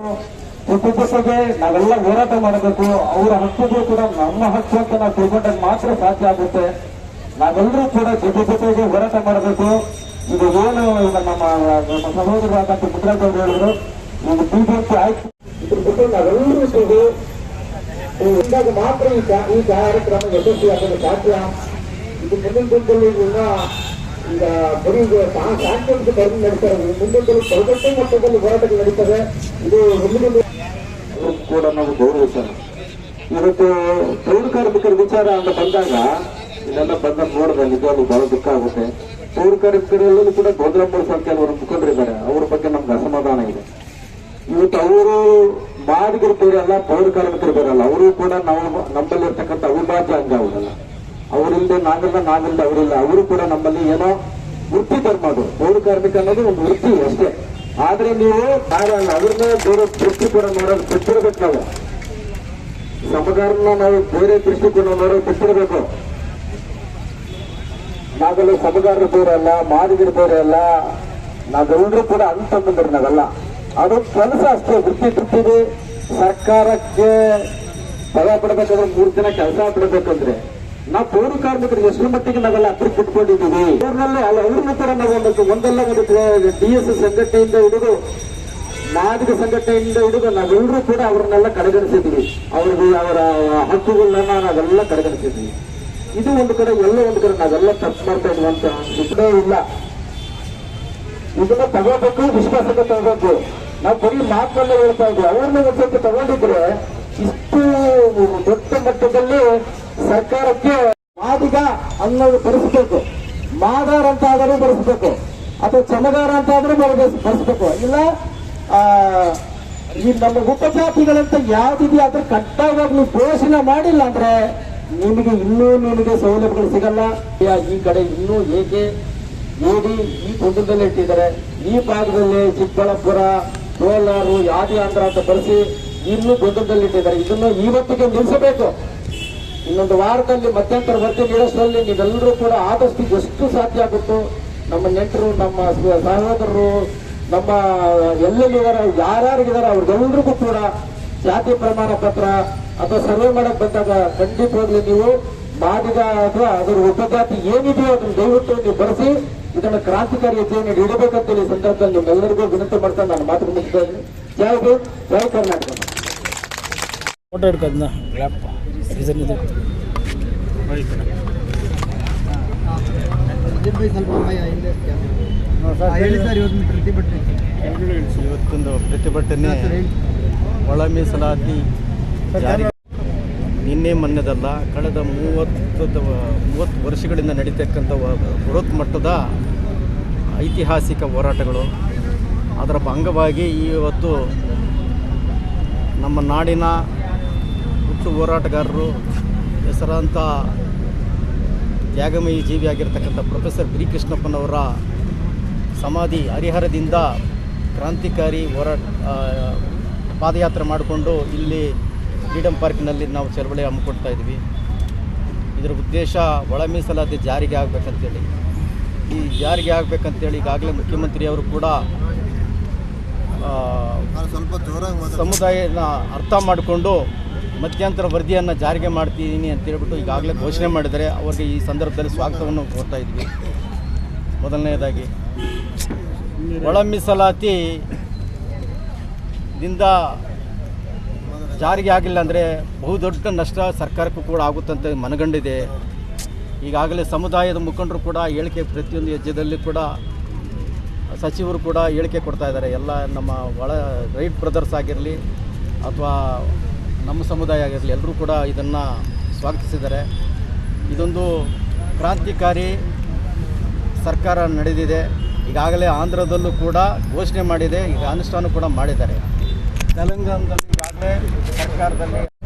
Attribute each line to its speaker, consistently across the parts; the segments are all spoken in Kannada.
Speaker 1: ಜೊತೆಗೆ ನಾವೆಲ್ಲ ಹೋರಾಟ ಮಾಡಬೇಕು. ಅವರ ಹಕ್ಕುಗಳು ಕೂಡ ನಮ್ಮ ಹಕ್ಕು ಅಂತ ನಾವು ತಿಳ್ಕೊಂಡಾಗ ಮಾತ್ರ ಸಾಧ್ಯ ಆಗುತ್ತೆ. ನಾವೆಲ್ಲರೂ ಕೂಡ ಜೊತೆಗೆ ಹೋರಾಟ ಮಾಡಬೇಕು. ಇದು ಏನು ಈಗ ನಮ್ಮ ಸಹೋದರರಾದಂತ ಮುದ್ರಾಜ್ ಅವರು ಹೇಳಿದ್ರು, ಒಂದು ಬಿಜೆಪಿ ಆಯ್ತು ಇದ್ರ ಬಗ್ಗೆ ನಾವೆಲ್ಲರೂ ಸೇರಿ ಇದ್ದಾಗ ಮಾತ್ರ ಈ ಕಾರ್ಯಕ್ರಮ ಯಶಸ್ವಿಯಾಗಲು ಸಾಧ್ಯ. ಇದು ಮುಂದಿನ ದಿನದಲ್ಲಿ ಈಗ ಬರೀ ಸಾಂಸ್ಕೃತಿಕ ಕಡಿಮೆ ನಡೀತಾರೆ, ಮುಂದಿನ ಪ್ರಗತಿ ಮಟ್ಟದಲ್ಲಿ ಹೋರಾಟಗಳು ನಡೀತವೆ. ಇದು ಕೂಡ ನಾವು ಗೌರವಿಸೋಣ. ಇವತ್ತು ಪೌರ ಕಾರ್ಮಿಕರ ವಿಚಾರ ಅಂತ ಬಂದಾಗ ಇದೆಲ್ಲ ನೋಡಿದ್ರೆ ನಿಜವಾಗ್ಲೂ ಬಹಳ ದುಃಖ ಆಗುತ್ತೆ. ಪೌರ ಕಾರ್ಮಿಕರಲ್ಲೂ ಕೂಡ ಗೊಂದಲ ಮೂಡಿಸುವ ಕೆಲವರು ಮುಖಂಡರಿದ್ದಾರೆ, ಅವ್ರ ಬಗ್ಗೆ ನಮ್ಗೆ ಅಸಮಾಧಾನ ಇದೆ. ಇವತ್ತು ಅವರು ಬಾಡಿಗರು ಬೇರೆಯಲ್ಲ, ಪೌರ ಕಾರ್ಮಿಕರು ಬೇರೆಯಲ್ಲ, ಅವರು ಕೂಡ ನಮ್ಮಲ್ಲಿರ್ತಕ್ಕಂಥ ಅವಿಭಾಜ್ಯ ಅಂಗ ಅವರಲ್ಲ. ಅವರಿಲ್ಲದೆ ನಾವಿಲ್ಲದೆ ಅವರಿಲ್ಲ. ಅವರು ಕೂಡ ನಮ್ಮಲ್ಲಿ ಏನೋ ವೃತ್ತಿ ಧರ್ಮ, ಅದು ಪೌರ ಕಾರ್ಮಿಕ ಅನ್ನೋದು ಒಂದು ವೃತ್ತಿ ಅಷ್ಟೇ. ಆದ್ರೆ ನೀವು ಅವ್ರನ್ನೇ ಬೇರೆ ದೃಷ್ಟಿಕೋನ ನೋಡೋದು ಬಿಟ್ಟಿರ್ಬೇಕು. ನಾವು ಸಮಗಾರನ ನಾವು ಬೇರೆ ದೃಷ್ಟಿಕೋನ ನೋಡೋದು ಬಿಟ್ಟಿರ್ಬೇಕು. ನಾವೆಲ್ಲ ಸಮಗಾರರು ಬೇರೆ ಅಲ್ಲ, ಮಾದಿಗರು ಬೇರೆ ಅಲ್ಲ, ನಾವೆಲ್ಲರೂ ಕೂಡ ಅಂತಂದ್ರೆ ನಾವೆಲ್ಲ ಅದು ಕೆಲಸ ಅಷ್ಟೇ, ವೃತ್ತಿ. ಸರ್ಕಾರಕ್ಕೆ ಪದ ಬಿಡಬೇಕಾದ್ರೆ 3 ದಿನ ಕೆಲಸ ಬಿಡಬೇಕಂದ್ರೆ ನಾವು ಪೌರ ಕಾರ್ಮಿಕರಿಗೆ ಎಷ್ಟು ಮಟ್ಟಿಗೆ ನಾವೆಲ್ಲ ಹತ್ರ ಬಿಟ್ಕೊಂಡಿದ್ದೀವಿ. ಅವ್ರನ್ನೇ ಅವ್ರನ್ನ ಕೂಡ ನಾವು ಒಂದಲ್ಲ ಒಂದು DSS ಸಂಘಟನೆಯಿಂದ ಹಿಡಿದು ಮಾದಿಗ ಸಂಘಟನೆಯಿಂದ ಹಿಡಿದು ನಾವೆಲ್ಲರೂ ಕೂಡ ಅವ್ರನ್ನೆಲ್ಲ ಕಡೆಗಣಿಸಿದ್ವಿ. ಅವ್ರಿಗೆ ಅವರ ಹಕ್ಕುಗಳನ್ನ ನಾವೆಲ್ಲ ಕಡೆಗಣಿಸಿದ್ವಿ. ಇದು ಒಂದು ಕಡೆ, ಎಲ್ಲ ಒಂದು ಕಡೆ ನಾವೆಲ್ಲ ತಪ್ಪು ಮಾಡ್ತಾ ಇದ್ವಂತ ಅನ್ಸುತ್ತೇ ಇಲ್ಲ. ಇದನ್ನ ತಗೋಬೇಕು, ವಿಶ್ವಾಸಕ್ಕೆ ತಗೋಬೇಕು. ನಾವು ಬರೀ ಮಾತಲ್ಲೇ ಹೇಳ್ತಾ ಇದ್ವಿ. ಅವ್ರನ್ನ ಒಂದ್ಸತಿ ತಗೊಂಡಿದ್ರೆ ಇಷ್ಟು ದೊಡ್ಡ ಮಟ್ಟದಲ್ಲಿ ಸರ್ಕಾರಕ್ಕೆ ಮಾದಿಗ ಅನ್ನೋದು ಬರೆಸಬೇಕು, ಮಾದಾರ ಅಂತ ಆದರೂ ಬರೆಸಬೇಕು, ಅಥವಾ ಚಮಗಾರ ಅಂತ ಆದರೂ ಬರೆಸಬೇಕು. ಇಲ್ಲ ಈ ನಮ್ಮ ಉಪಜಾತಿಗಳಂತ ಯಾವ್ದಿದೆಯೋ ಅದ್ರ ಕಡ್ಡಾಯವಾಗಿ ನೀವು ಘೋಷಣೆ ಮಾಡಿಲ್ಲ ಅಂದ್ರೆ ನಿಮಗೆ ಸೌಲಭ್ಯಗಳು ಸಿಗಲ್ಲ. ಈ ಕಡೆ ಇನ್ನೂ ಹೇಗೆ ನೋಡಿ ಈ ಕುಂದದಲ್ಲಿ ಇಟ್ಟಿದ್ದಾರೆ. ಈ ಭಾಗದಲ್ಲಿ ಚಿಕ್ಕಬಳ್ಳಾಪುರ, ಕೋಲಾರ, ಯಾದಿ ಆಂಧ್ರ ಅಂತ ಬಳಸಿ ಇನ್ನೂ ಗೊಂದಲದಲ್ಲಿ ಇಟ್ಟಿದ್ದಾರೆ. ಇದನ್ನು ಇವತ್ತಿಗೆ ನಿಲ್ಲಿಸಬೇಕು. ಇನ್ನೊಂದು ವಾರದಲ್ಲಿ ಮಧ್ಯಂತರ ಭರ್ತಿ ನೀಡೋಷ್ಟರಲ್ಲಿ ನೀವೆಲ್ಲರೂ ಕೂಡ ಆದಷ್ಟು ಎಷ್ಟು ಸಾಧ್ಯ ಆಗುತ್ತೋ ನಮ್ಮ ನೆಂಟರು, ನಮ್ಮ ಸಹೋದರರು, ನಮ್ಮ ಎಲ್ಲೆಲ್ಲಿದ್ದಾರೆ, ಯಾರ್ಯಾರಿಗಿದ್ದಾರೆ ಅವ್ರಿಗೆಲ್ಲರಿಗೂ ಕೂಡ ಜಾತಿ ಪ್ರಮಾಣ ಪತ್ರ ಅಥವಾ ಸರ್ವೆ ಮಾಡಕ್ ಬಂದಾಗ ಖಂಡಿತವಾಗ್ಲಿ ನೀವು ಮಾದಿಗ ಅಥವಾ ಅದರ ಉಪಜಾತಿ ಏನಿದೆಯೋ ಅದನ್ನು ದಯವಿಟ್ಟು ನೀವು ಬಳಸಿ ಇದನ್ನ ಕ್ರಾಂತಿಕಾರಿ ಹೆಜ್ಜೆಯನ್ನು ಇಡಬೇಕಂತೇಳಿ ಸಂದರ್ಭದಲ್ಲಿ ನಿಮ್ಮೆಲ್ಲರಿಗೂ ವಿನಂತಿ ಮಾಡ್ತಾ ನಾನು ಮಾತು ಮುಗಿಸ್ತಾ ಇದ್ದೀನಿ. ಜೈ ಹಿಂದ್, ಜೈ ಕರ್ನಾಟಕ.
Speaker 2: ಫೋಟೋ ಹಿಡ್ಕೋದ್ನ
Speaker 3: ಇವತ್ತೊಂದು ಪ್ರತಿಭಟನೆ ಒಳ ಮೀಸಲಾತಿ ಜಾರಿ ನಿನ್ನೆ ಮೊನ್ನೆದಲ್ಲ, ಕಳೆದ 30 ವರ್ಷಗಳಿಂದ ನಡೀತಕ್ಕಂಥ ಬೃಹತ್ ಮಟ್ಟದ ಐತಿಹಾಸಿಕ ಹೋರಾಟಗಳು. ಅದರ ಅಂಗವಾಗಿ ಇವತ್ತು ನಮ್ಮ ನಾಡಿನ ಹುಟ್ಟು ಹೋರಾಟಗಾರರು, ಹೆಸರಾಂತ ತ್ಯಾಗಮಯಿ ಜೀವಿಯಾಗಿರ್ತಕ್ಕಂಥ ಪ್ರೊಫೆಸರ್ ಬಿ ಕೃಷ್ಣಪ್ಪನವರ ಸಮಾಧಿ ಹರಿಹರದಿಂದ ಕ್ರಾಂತಿಕಾರಿ ಪಾದಯಾತ್ರೆ ಮಾಡಿಕೊಂಡು ಇಲ್ಲಿ ಫ್ರೀಡಮ್ ಪಾರ್ಕ್ನಲ್ಲಿ ನಾವು ಚಳವಳಿ ಹಮ್ಮಿಕೊಡ್ತಾ ಇದ್ವಿ. ಇದರ ಉದ್ದೇಶ ಒಳ ಮೀಸಲಾತಿ ಜಾರಿಗೆ ಆಗಬೇಕಂತೇಳಿ. ಈ ಜಾರಿಗೆ ಆಗಬೇಕಂತೇಳಿ ಈಗಾಗಲೇ ಮುಖ್ಯಮಂತ್ರಿಯವರು ಕೂಡ ಸಮುದಾಯನ ಅರ್ಥ ಮಾಡಿಕೊಂಡು ಮಧ್ಯಂತರ ವರದಿಯನ್ನು ಜಾರಿಗೆ ಮಾಡ್ತೀನಿ ಅಂತೇಳ್ಬಿಟ್ಟು ಈಗಾಗಲೇ ಘೋಷಣೆ ಮಾಡಿದರೆ ಅವರಿಗೆ ಈ ಸಂದರ್ಭದಲ್ಲಿ ಸ್ವಾಗತವನ್ನು ಕೋರ್ತಾ ಇದ್ವಿ. ಮೊದಲನೇದಾಗಿ ಒಳ ಮೀಸಲಾತಿದಿಂದ ಜಾರಿಗೆ ಆಗಿಲ್ಲ ಅಂದರೆ ಬಹುದೊಡ್ಡ ನಷ್ಟ ಸರ್ಕಾರಕ್ಕೂ ಕೂಡ ಆಗುತ್ತಂತ ಮನಗಂಡಿದೆ. ಈಗಾಗಲೇ ಸಮುದಾಯದ ಮುಖಂಡರು ಕೂಡ ಹೇಳಿಕೆ, ಪ್ರತಿಯೊಂದು ಹೆಜ್ಜೆದಲ್ಲಿ ಕೂಡ ಸಚಿವರು ಕೂಡ ಹೇಳಿಕೆ ಕೊಡ್ತಾ ಇದ್ದಾರೆ. ಎಲ್ಲ ನಮ್ಮ ರೈಟ್ ಬ್ರದರ್ಸ್ ಆಗಿರಲಿ ಅಥವಾ ನಮ್ಮ ಸಮುದಾಯ ಆಗಿರಲಿ ಎಲ್ಲರೂ ಕೂಡ ಇದನ್ನು ಸ್ವಾಗತಿಸಿದ್ದಾರೆ. ಇದೊಂದು ಕ್ರಾಂತಿಕಾರಿ ಸರ್ಕಾರ ನಡೆದಿದೆ. ಈಗಾಗಲೇ ಆಂಧ್ರದಲ್ಲೂ ಕೂಡ ಘೋಷಣೆ ಮಾಡಿದೆ, ಈಗ ಅನುಷ್ಠಾನ ಕೂಡ ಮಾಡಿದ್ದಾರೆ. ತೆಲಂಗಾಣದಲ್ಲಿ ಈಗಾಗಲೇ ಸರ್ಕಾರದಲ್ಲಿ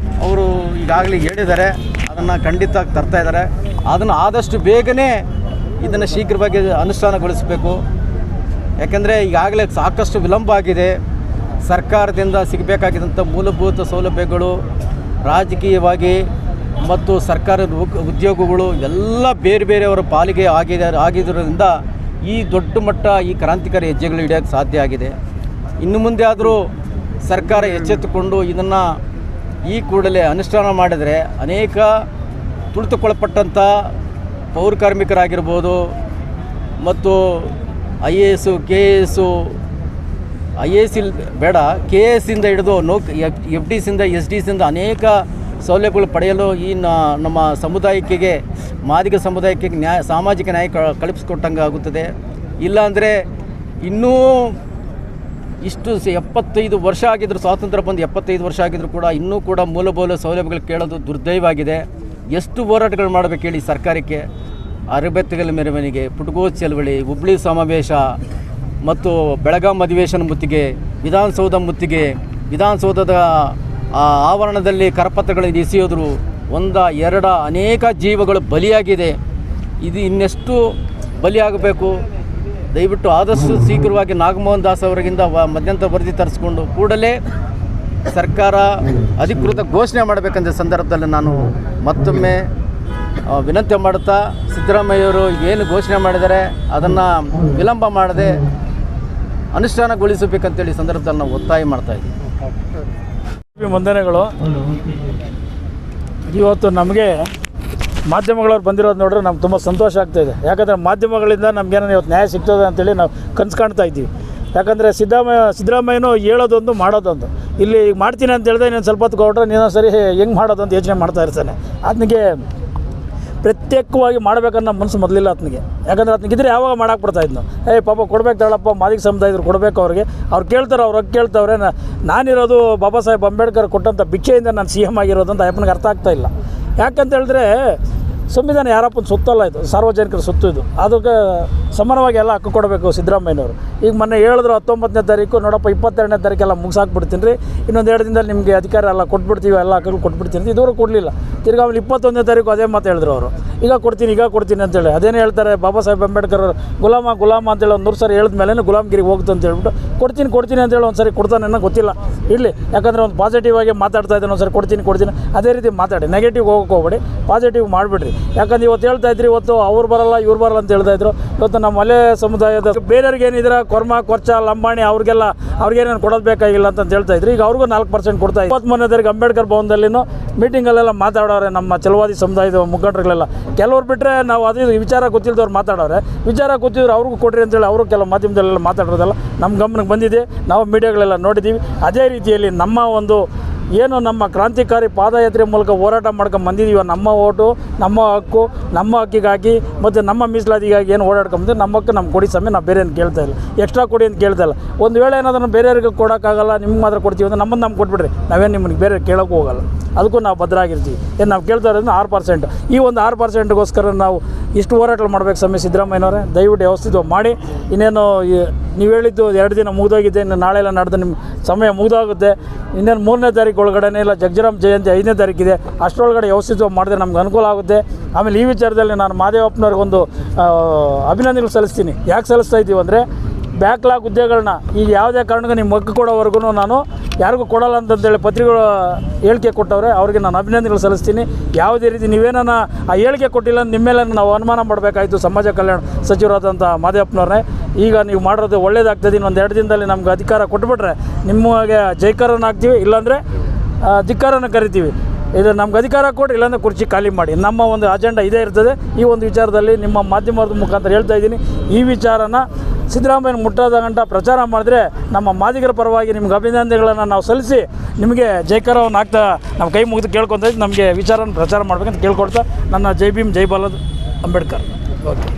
Speaker 3: ಅವರು ಈಗಾಗಲೇ ಹೇಳಿದ್ದಾರೆ, ಅದನ್ನು ಖಂಡಿತ ತರ್ತಾ ಇದ್ದಾರೆ. ಅದನ್ನು ಆದಷ್ಟು ಬೇಗನೆ ಇದನ್ನು ಶೀಘ್ರವಾಗಿ ಅನುಷ್ಠಾನಗೊಳಿಸಬೇಕು. ಯಾಕೆಂದರೆ ಈಗಾಗಲೇ ಸಾಕಷ್ಟು ವಿಳಂಬ ಆಗಿದೆ. ಸರ್ಕಾರದಿಂದ ಸಿಗಬೇಕಾಗಿದ್ದಂಥ ಮೂಲಭೂತ ಸೌಲಭ್ಯಗಳು, ರಾಜಕೀಯವಾಗಿ ಮತ್ತು ಸರ್ಕಾರದ ಉದ್ಯೋಗಗಳು ಎಲ್ಲ ಬೇರೆ ಬೇರೆಯವರ ಪಾಲಿಗೆ ಆಗಿದ್ದರಿಂದ ಈ ದೊಡ್ಡ ಮಟ್ಟ ಈ ಕ್ರಾಂತಿಕಾರಿ ಹೆಜ್ಜೆಗಳು ಹಿಡಿಯೋಕ್ಕೆ ಸಾಧ್ಯ ಆಗಿದೆ. ಇನ್ನು ಮುಂದೆ ಆದರೂ ಸರ್ಕಾರ ಎಚ್ಚೆತ್ತುಕೊಂಡು ಇದನ್ನು ಈ ಕೂಡಲೇ ಅನುಷ್ಠಾನ ಮಾಡಿದರೆ ಅನೇಕ ತುಳಿತುಕೊಳಪಟ್ಟಂಥ ಪೌರ ಕಾರ್ಮಿಕರಾಗಿರ್ಬೋದು ಮತ್ತು IAS KAS IAS ಬೇಡ KAS ಇಂದ ಹಿಡಿದು FDಸಿಂದ SDಸಿಂದ ಅನೇಕ ಸೌಲಭ್ಯಗಳು ಪಡೆಯಲು ಈ ನಮ್ಮ ಸಮುದಾಯಕ್ಕೆ ಮಾದಿಗ ಸಮುದಾಯಕ್ಕೆ ಸಾಮಾಜಿಕ ನ್ಯಾಯ ಕಲ್ಪಿಸಿಕೊಟ್ಟಂಗೆ ಆಗುತ್ತದೆ. ಇಲ್ಲಾಂದರೆ ಇನ್ನೂ ಇಷ್ಟು 75 ವರ್ಷ ಆಗಿದ್ರು, ಸ್ವಾತಂತ್ರ್ಯ ಬಂದು 75 ವರ್ಷ ಆಗಿದ್ರು ಕೂಡ ಇನ್ನೂ ಕೂಡ ಮೂಲಭೂತ ಸೌಲಭ್ಯಗಳು ಕೇಳೋದು ದುರ್ದೈವಾಗಿದೆ. ಎಷ್ಟು ಹೋರಾಟಗಳು ಮಾಡಬೇಕು ಹೇಳಿ ಸರ್ಕಾರಕ್ಕೆ? ಅರಬೆತ್ತಗಲ ಮೆರವಣಿಗೆ, ಪುಟಗೋಜ್ ಚಳವಳಿ, ಹುಬ್ಳಿ ಸಮಾವೇಶ ಮತ್ತು ಬೆಳಗಾಂ ಅಧಿವೇಶನ ಮುತ್ತಿಗೆ, ವಿಧಾನಸೌಧ ಮುತ್ತಿಗೆ, ವಿಧಾನಸೌಧದ ಆವರಣದಲ್ಲಿ ಕರಪತ್ರಗಳನ್ನು ಎಸೆಯೋದ್ರು, ಎರಡು ಅನೇಕ ಜೀವಗಳು ಬಲಿಯಾಗಿದೆ. ಇದು ಇನ್ನೆಷ್ಟು ಬಲಿಯಾಗಬೇಕು? ದಯವಿಟ್ಟು ಆದಷ್ಟು ಶೀಘ್ರವಾಗಿ ನಾಗಮೋಹನ್ ದಾಸ್ ಅವರಿಗಿಂದ ಮಧ್ಯಂತರ ವರದಿ ತರಿಸ್ಕೊಂಡು ಕೂಡಲೇ ಸರ್ಕಾರ ಅಧಿಕೃತ ಘೋಷಣೆ ಮಾಡಬೇಕಂತ ಸಂದರ್ಭದಲ್ಲಿ ನಾನು ಮತ್ತೊಮ್ಮೆ ವಿನಂತಿ ಮಾಡುತ್ತಾ, ಸಿದ್ದರಾಮಯ್ಯವರು ಏನು ಘೋಷಣೆ ಮಾಡಿದ್ದಾರೆ ಅದನ್ನು ವಿಳಂಬ ಮಾಡದೆ ಅನುಷ್ಠಾನಗೊಳಿಸಬೇಕಂತೇಳಿ ಸಂದರ್ಭದಲ್ಲಿ ನಾವು ಒತ್ತಾಯ ಮಾಡ್ತಾಯಿದ್ದೀವಿ.
Speaker 2: ವಂದನೆಗಳು. ಇವತ್ತು ನಮಗೆ ಮಾಧ್ಯಮಗಳವ್ರು ಬಂದಿರೋದು ನೋಡಿದ್ರೆ ನಮ್ಗೆ ತುಂಬ ಸಂತೋಷ ಆಗ್ತಾಯಿದೆ. ಯಾಕಂದರೆ ಮಾಧ್ಯಮಗಳಿಂದ ನಮಗೇನೋ ಇವತ್ತು ನ್ಯಾಯ ಸಿಗ್ತದೆ ಅಂತೇಳಿ ನಾವು ಕನಸು ಕಾಣ್ತಾ ಇದ್ದೀವಿ. ಯಾಕಂದರೆ ಸಿದ್ದರಾಮಯ್ಯನೂ ಹೇಳೋದೊಂದು ಮಾಡೋದೊಂದು. ಇಲ್ಲಿ ಈಗ ಮಾಡ್ತೀನಿ ಅಂತ ಹೇಳಿದ್ರೆ ಇನ್ನೊಂದು ಸ್ವಲ್ಪ ಹೊತ್ತು ಕೊಟ್ಟರೆ ನೀನು ಸರಿ ಹೆಂಗೆ ಮಾಡೋದು ಅಂತ ಯೋಚನೆ ಮಾಡ್ತಾ ಇರ್ತಾನೆ. ಆತನಿಗೆ ಪ್ರತ್ಯೇಕವಾಗಿ ಮಾಡಬೇಕನ್ನೋ ಮನಸ್ಸು ಮೊದಲಿಲ್ಲ ಆತನಿಗೆ. ಯಾಕಂದರೆ ಆತನಿಗಿದ್ರೆ ಯಾವಾಗ ಮಾಡಕ್ಕೆ ಬಿಡ್ತಾಯಿದ್ನು. ಪಾಪ ಕೊಡ್ಬೇಕು ತಗೊಳಪ್ಪ, ಮಾದಿಗ ಸಮುದಾಯದ್ರು ಕೊಡಬೇಕು ಅವ್ರಿಗೆ, ಅವ್ರು ಕೇಳ್ತಾರೆ, ಅವ್ರು ಕೇಳ್ತವ್ರೆ. ನಾನಿರೋದು ಬಾಬಾ ಸಾಹೇಬ್ ಅಂಬೇಡ್ಕರ್ ಕೊಟ್ಟಂಥ ಭಿಕ್ಷೆಯಿಂದ ನಾನು CM ಆಗಿರೋದು ಅಂತ ಅಪ್ಪನಿಗೆ ಅರ್ಥ ಆಗ್ತಾಯಿಲ್ಲ. ಯಾಕಂತ ಹೇಳಿದ್ರೆ ಸಂವಿಧಾನ ಯಾರಪ್ಪನ ಸೊತ್ತಲ್ಲ, ಇದು ಸಾರ್ವಜನಿಕರ ಸೊತ್ತು. ಇದು ಅದಕ್ಕೆ ಸಮಾನವಾಗಿ ಎಲ್ಲ ಹಕ್ಕು ಕೊಡಬೇಕು ಸಿದ್ದರಾಮಯ್ಯನವರು. ಈಗ ಮೊನ್ನೆ ಹೇಳಿದ್ರು 19ನೇ ತಾರೀಕು, ನೋಡಪ್ಪ 22ನೇ ತಾರೀಕೆಲ್ಲ ಮುಗಿಸಾಕ್ಬಿಡ್ತೀನಿ ರೀ, ಇನ್ನೊಂದು 2 ದಿನದಲ್ಲಿ ನಿಮಗೆ ಅಧಿಕಾರ ಎಲ್ಲ ಕೊಟ್ಬಿಡ್ತೀವಿ, ಎಲ್ಲ ಹಕ್ಕುಗಳು ಕೊಟ್ಬಿಡ್ತೀನಿ. ಇದುವರೆಗೂ ಕೊಡಲಿಲ್ಲ. ತಿರ್ಗಿ ಆಮೇಲೆ 21ನೇ ತಾರೀಕು ಅದೇ ಮಾತು ಹೇಳಿದ್ರು ಅವರು, ಈಗ ಕೊಡ್ತೀನಿ ಅಂತೇಳಿ. ಅದೇನು ಹೇಳ್ತಾರೆ, ಬಾಬಾ ಸಾಹೇಬ್ ಅಂಬೇಡ್ಕರ್ ಗುಲಾಮ ಅಂತೇಳಿ ಒಂದು 100 ಸಾರಿ ಹೇಳಿದ ಮೇಲೆ ಗುಲಾಮಗಿರಿಗೆ ಹೋಗುತ್ತೆ ಅಂತ ಹೇಳ್ಬಿಟ್ಟು ಕೊಡ್ತೀನಿ ಅಂತೇಳಿ ಒಂದು ಸರಿ ಕೊಡ್ತಾನೆ ಗೊತ್ತಿಲ್ಲ. ಇರಲಿ, ಯಾಕಂದರೆ ಒಂದು ಪಾಸಿಟಿವ್ ಆಗಿ ಮಾತಾಡ್ತಾ ಇದ್ದಾನೆ. ಒಂದು ಸರಿ ಕೊಡ್ತೀನಿ ಅದೇ ರೀತಿ ಮಾತಾಡಿ, ನೆಗೆಟಿವ್ ಹೋಗೋಕೆ ಹೋಗ್ಬೇಡಿ, ಪಾಸಿಟಿವ್ ಮಾಡಿಬಿಡ್ರಿ. ಯಾಕಂದ್ರೆ ಇವತ್ತು ಹೇಳ್ತಾ ಇದ್ರಿ, ಇವತ್ತು ಅವ್ರು ಬರಲ್ಲ ಇವ್ರು ಬರಲ್ಲ ಅಂತ ಹೇಳ್ತಾ ಇದ್ರು. ಇವತ್ತು ನಮ್ಮ ಮಲೆ ಸಮುದಾಯದ ಬೇರೆಯವ್ರಿಗೆ ಏನಿದ್ರೆ ಕೊರ್ಚ ಲಂಬಾಣಿ ಅವ್ರಿಗೇನೇನು ಕೊಡೋದು ಬೇಕಾಗಿಲ್ಲ ಅಂತ ಹೇಳ್ತಾ ಇದ್ರು. ಈಗ ಅವ್ರಿಗೂ 4% ಕೊಡ್ತಾ ಇದ್ರು. 23ನೇ ತಾರೀಕು ಅಂಬೇಡ್ಕರ್ ಭವನದಲ್ಲಿನೂ ಮೀಟಿಂಗಲ್ಲೆಲ್ಲ ಮಾತಾಡೋರೆ ನಮ್ಮ ಚಲವಾದಿ ಸಮುದಾಯದ ಮುಖಂಡರುಗಳೆಲ್ಲ. ಕೆಲವ್ರು ಬಿಟ್ಟರೆ ನಾವು ಅದು ವಿಚಾರ ಗೊತ್ತಿಲ್ಲದವ್ರು ಮಾತಾಡೋರೆ, ವಿಚಾರ ಗೊತ್ತಿದ್ರು ಅವ್ರಿಗೂ ಕೊಡ್ರಿ ಅಂತೇಳಿ ಅವರು ಕೆಲವು ಮಾಧ್ಯಮದಲ್ಲೆಲ್ಲ ಮಾತಾಡೋದಲ್ಲ ನಮ್ಮ ಗಮನಕ್ಕೆ ಬಂದಿದೆ. ನಾವು ಮೀಡಿಯಾಗಳೆಲ್ಲ ನೋಡಿದ್ದೀವಿ. ಅದೇ ರೀತಿಯಲ್ಲಿ ನಮ್ಮ ಒಂದು ಏನು ನಮ್ಮ ಕ್ರಾಂತಿಕಾರಿ ಪಾದಯಾತ್ರೆ ಮೂಲಕ ಹೋರಾಟ ಮಾಡ್ಕೊಂಡು ಬಂದಿದ್ದೀವಿ, ನಮ್ಮ ಓಟು, ನಮ್ಮ ಹಕ್ಕು, ನಮ್ಮ ಹಕ್ಕಿಗಾಗಿ ಮತ್ತು ನಮ್ಮ ಮೀಸಲಾತಿಗಾಗಿ ಏನು ಓಡಾಡ್ಕೊಂಬಂದು ನಮ್ಮ ಹಕ್ಕು ನಮ್ಗೆ ಕೊಡಿ ಸಮಯ ನಾವು ಬೇರೆ ಏನು ಕೇಳ್ತಾ ಇಲ್ಲ, ಎಕ್ಸ್ಟ್ರಾ ಕೊಡಿ ಅಂತ ಕೇಳ್ತಾ ಇಲ್ಲ. ಒಂದು ವೇಳೆ ಏನಾದರೂ ಬೇರೆಯವ್ರಿಗೆ ಕೊಡೋಕ್ಕಾಗಲ್ಲ, ನಿಮ್ಗೆ ಮಾತ್ರ ಕೊಡ್ತೀವಿ ಅಂದರೆ ನಮ್ಮನ್ನು ನಮ್ಗೆ ಕೊಟ್ಬಿಡ್ರಿ, ನಾವೇನು ನಿಮ್ಮನ್ನು ಬೇರೆ ಕೇಳೋಕ್ಕೂ ಹೋಗಲ್ಲ. ಅದಕ್ಕೂ ನಾವು ಭದ್ರಾಗಿರ್ತೀವಿ. ಏನು ನಾವು ಕೇಳ್ತಾ ಇರೋದು 6%. ಈ ಒಂದು 6%ಗೋಸ್ಕರ ನಾವು ಇಷ್ಟು ಹೋರಾಟ ಮಾಡಬೇಕು ಸಮಯ ಸಿದ್ದರಾಮಯ್ಯನವರೇ. ದಯವಿಟ್ಟು ವ್ಯವಸ್ಥಿತವಾಗಿ ಮಾಡಿ. ಇನ್ನೇನು ನೀವು ಹೇಳಿದ್ದು 2 ದಿನ ಮುಗಿದೋಗಿದೆ, ಇನ್ನು ನಾಳೆ ಎಲ್ಲ ನಡೆದು ನಿಮ್ಮ ಸಮಯ ಮುಗಿದೋಗುತ್ತೆ. ಇನ್ನೇನು 3ನೇ ತಾರೀಕು ಒಳಗಡೆ ಇಲ್ಲ ಜಗಜೀರಾಮ್ ಜಯಂತಿ 5ನೇ ತಾರೀಕಿದೆ, ಅಷ್ಟರೊಳಗಡೆ ವ್ಯವಸ್ಥಿತವಾಗಿ ಮಾಡಿದ್ರೆ ನಮ್ಗೆ ಅನುಕೂಲ ಆಗುತ್ತೆ. ಆಮೇಲೆ ಈ ವಿಚಾರದಲ್ಲಿ ನಾನು ಮಾದೇವಪ್ಪನವ್ರಿಗೊಂದು ಅಭಿನಂದನೆಗಳು ಸಲ್ಲಿಸ್ತೀನಿ. ಯಾಕೆ ಸಲ್ಲಿಸ್ತಾ ಇದ್ದೀವಿ ಅಂದರೆ, ಬ್ಯಾಕ್ಲಾಗ್ ಹುದ್ದೆಗಳನ್ನ ಈಗ ಯಾವುದೇ ಕಾರಣಕ್ಕೂ ನಿಮ್ಮ ಹಕ್ಕು ಕೊಡೋವರೆಗೂ ನಾನು ಯಾರಿಗೂ ಕೊಡಲ್ಲ ಅಂತಂತೇಳಿ ಪತ್ರಿಕೆಗಳು ಹೇಳಿಕೆ ಕೊಟ್ಟವ್ರೆ, ಅವ್ರಿಗೆ ನಾನು ಅಭಿನಂದನೆಗಳು ಸಲ್ಲಿಸ್ತೀನಿ. ಯಾವುದೇ ರೀತಿ ನೀವೇನ ಆ ಹೇಳಿಕೆ ಕೊಟ್ಟಿಲ್ಲ ನಿಮ್ಮ ಮೇಲೆ ನಾವು ಅನುಮಾನ ಮಾಡಬೇಕಾಯಿತು ಸಮಾಜ ಕಲ್ಯಾಣ ಸಚಿವರಾದಂಥ ಮಾದೇವಪ್ಪನವ್ರನ್ನೇ. ಈಗ ನೀವು ಮಾಡಿರೋದು ಒಳ್ಳೇದಾಗ್ತದೆ. ಇನ್ನೊಂದು 2 ದಿನದಲ್ಲಿ ನಮ್ಗೆ ಅಧಿಕಾರ ಕೊಟ್ಬಿಟ್ರೆ ನಿಮಗೆ ಜೈಕಾರನ ಹಾಕ್ತೀವಿ, ಇಲ್ಲಾಂದರೆ ಧಿಕ್ಕಾರನ ಕರಿತೀವಿ. ಇದು ನಮ್ಗೆ ಅಧಿಕಾರ ಕೊಡಿ, ಇಲ್ಲಾಂದರೆ ಕುರ್ಚಿ ಖಾಲಿ ಮಾಡಿ. ನಮ್ಮ ಒಂದು ಅಜೆಂಡಾ ಇದೇ ಇರ್ತದೆ. ಈ ಒಂದು ವಿಚಾರದಲ್ಲಿ ನಿಮ್ಮ ಮಾಧ್ಯಮದ ಮುಖಾಂತರ ಹೇಳ್ತಾ ಇದ್ದೀನಿ, ಈ ವಿಚಾರನ ಸಿದ್ದರಾಮಯ್ಯನ ಮುಟ್ಟಾದ ಗಂಟ ಪ್ರಚಾರ ಮಾಡಿದ್ರೆ ನಮ್ಮ ಮಾದಿಗರ ಪರವಾಗಿ ನಿಮ್ಗೆ ಅಭಿನಂದನೆಗಳನ್ನು ನಾವು ಸಲ್ಲಿಸಿ ನಿಮಗೆ ಜೈಕಾರವನ್ನು ಹಾಕ್ತಾ ನಾವು ಕೈ ಮುಗಿದು ಕೇಳ್ಕೊತಾ ಇದ್ದು ನಮಗೆ ವಿಚಾರನ ಪ್ರಚಾರ ಮಾಡಬೇಕಂತ ಕೇಳ್ಕೊಡ್ತಾ ನನ್ನ ಜೈ ಭೀಮ್ ಜೈ ಬಾಲಾ ಅಂಬೇಡ್ಕರ್. ಓಕೆ.